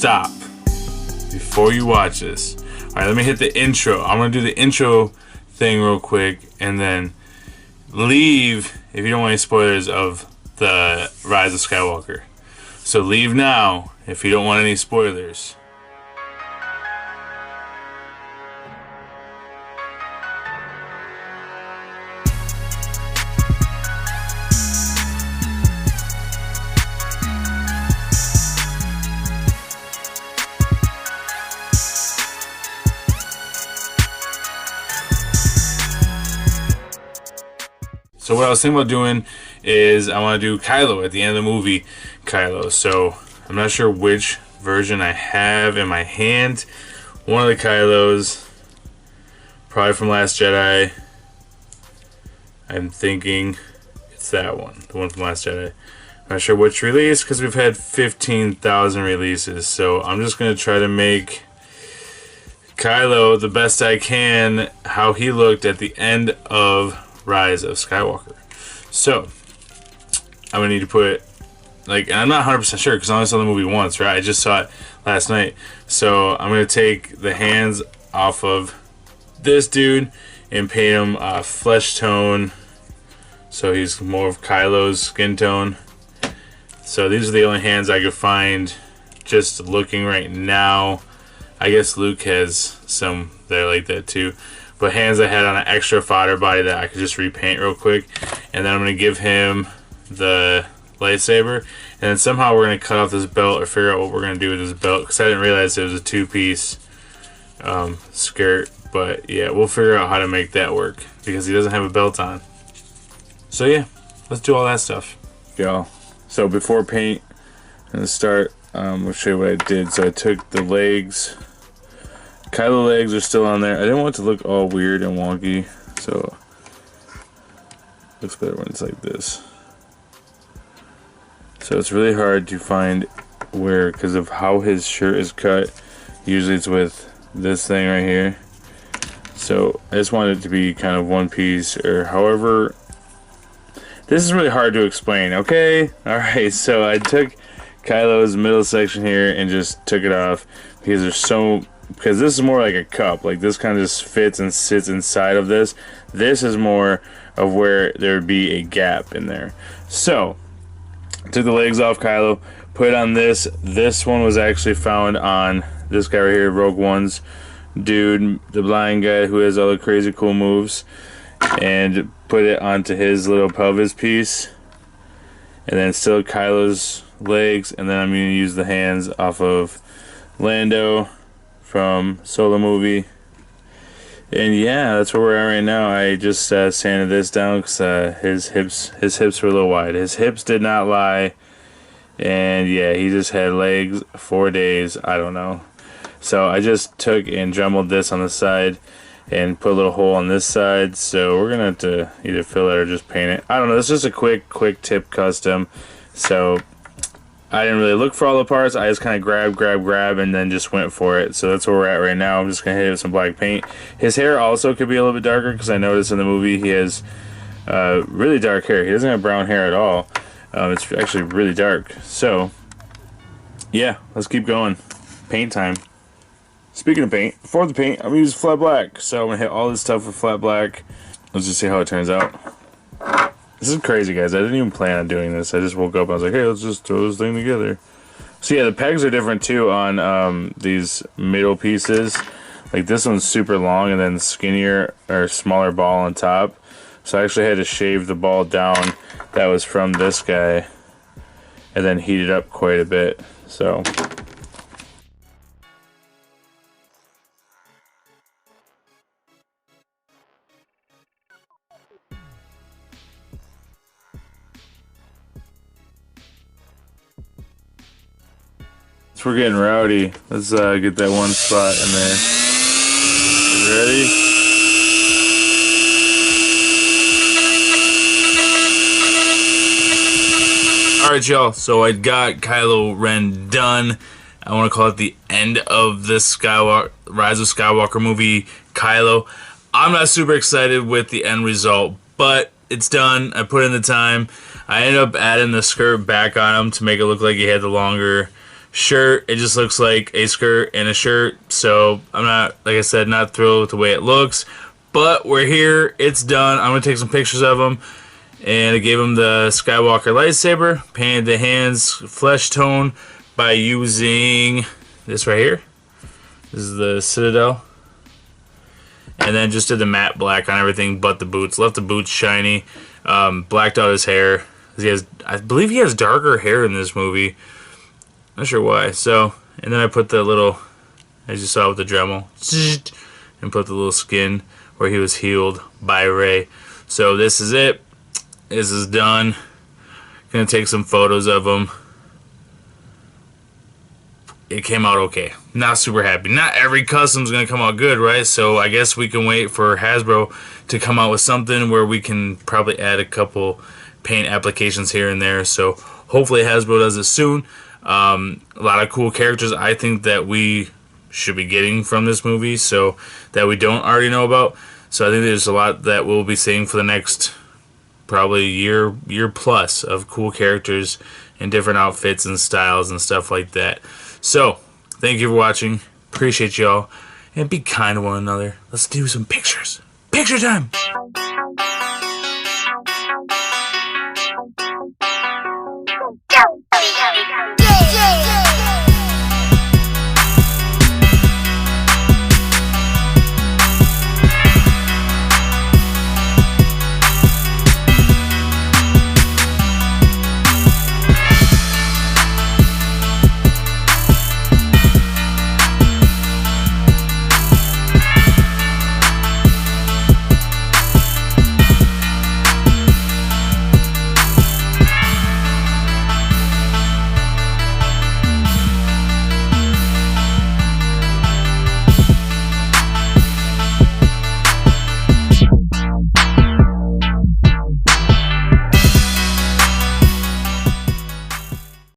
stop before you watch this. Alright, let me hit the intro. I'm going to do the intro thing real quick and then leave if you don't want any spoilers of the Rise of Skywalker. So leave now if you don't want any spoilers. So what I was thinking about doing is I want to do Kylo at the end of the movie, Kylo. So I'm not sure which version I have in my hand. One of the Kylos, probably from Last Jedi. I'm thinking it's that one, the one from Last Jedi. I'm not sure which release because we've had 15,000 releases. So I'm just going to try to make Kylo the best I can, how he looked at the end of Rise of Skywalker. So I'm gonna need to put, like, I'm not 100% sure because I only saw the movie once, right? I just saw it last night. So I'm gonna take the hands off of this dude and paint him flesh tone, so he's more of Kylo's skin tone. So these are the only hands I could find just looking right now. I guess Luke has some that are like that too. But hands I had on an extra fodder body that I could just repaint real quick. And then I'm going to give him the lightsaber. And then somehow we're going to cut off this belt or figure out what we're going to do with this belt. Because I didn't realize it was a two-piece skirt. But yeah, we'll figure out how to make that work. Because he doesn't have a belt on. So yeah, let's do all that stuff. Y'all, so before paint, I'm going to start. I'll show you what I did. So I took the legs. Kylo legs are still on there. I didn't want it to look all weird and wonky, so it looks better when it's like this. So it's really hard to find where, because of how his shirt is cut. Usually it's with this thing right here. So I just wanted it to be kind of one piece, or however. This is really hard to explain, okay? Alright, so I took Kylo's middle section here and just took it off because there's so... Because this is more like a cup. Like this kind of just fits and sits inside of this. This is more of where there would be a gap in there. So, took the legs off Kylo, put it on this. This one was actually found on this guy right here, Rogue One's dude, the blind guy who has all the crazy cool moves. And put it onto his little pelvis piece. And then still Kylo's legs. And then I'm going to use the hands off of Lando from Solo movie. And yeah, that's where we're at right now. I just sanded this down because his hips were a little wide. His hips did not lie. And yeah, he just had legs 4 days. I don't know. So I just took and jumbled this on the side and put a little hole on this side. So we're gonna have to either fill it or just paint it. I don't know. This is just a quick tip custom. So I didn't really look for all the parts. I just kind of grab, and then just went for it. So that's where we're at right now. I'm just going to hit it with some black paint. His hair also could be a little bit darker because I noticed in the movie he has really dark hair. He doesn't have brown hair at all. It's actually really dark. So, yeah, let's keep going. Paint time. Speaking of paint, before the paint, I'm going to use flat black. So I'm going to hit all this stuff with flat black. Let's just see how it turns out. This is crazy, guys. I didn't even plan on doing this. I just woke up and I was like, hey, let's just throw this thing together. So yeah, the pegs are different too on these middle pieces. Like this one's super long and then skinnier or smaller ball on top. So I actually had to shave the ball down that was from this guy and then heat it up quite a bit. So we're getting rowdy. Let's get that one spot in there. You ready? Alright, y'all. So I got Kylo Ren done. I want to call it the end of this Rise of Skywalker movie, Kylo. I'm not super excited with the end result, but it's done. I put in the time. I ended up adding the skirt back on him to make it look like he had the longer shirt. It just looks like a skirt and a shirt. So I'm not, like I said, not thrilled with the way it looks. But we're here. It's done. I'm going to take some pictures of him. And I gave him the Skywalker lightsaber. Painted the hands flesh tone by using this right here. This is the Citadel. And then just did the matte black on everything but the boots. Left the boots shiny. Blacked out his hair. I believe he has darker hair in this movie. Not sure why. So, and then I put the little, as you saw with the Dremel, and put the little skin where he was healed by Rey. So this is it. This is done. Gonna take some photos of him. It came out okay. Not super happy. Not every custom's gonna come out good, right? So I guess we can wait for Hasbro to come out with something where we can probably add a couple paint applications here and there. So hopefully Hasbro does it soon. A lot of cool characters I think that we should be getting from this movie, so that we don't already know about. So I think there's a lot that we'll be seeing for the next probably year plus of cool characters and different outfits and styles and stuff like that. So, thank you for watching. Appreciate y'all. And be kind to one another. Let's do some pictures. Picture time!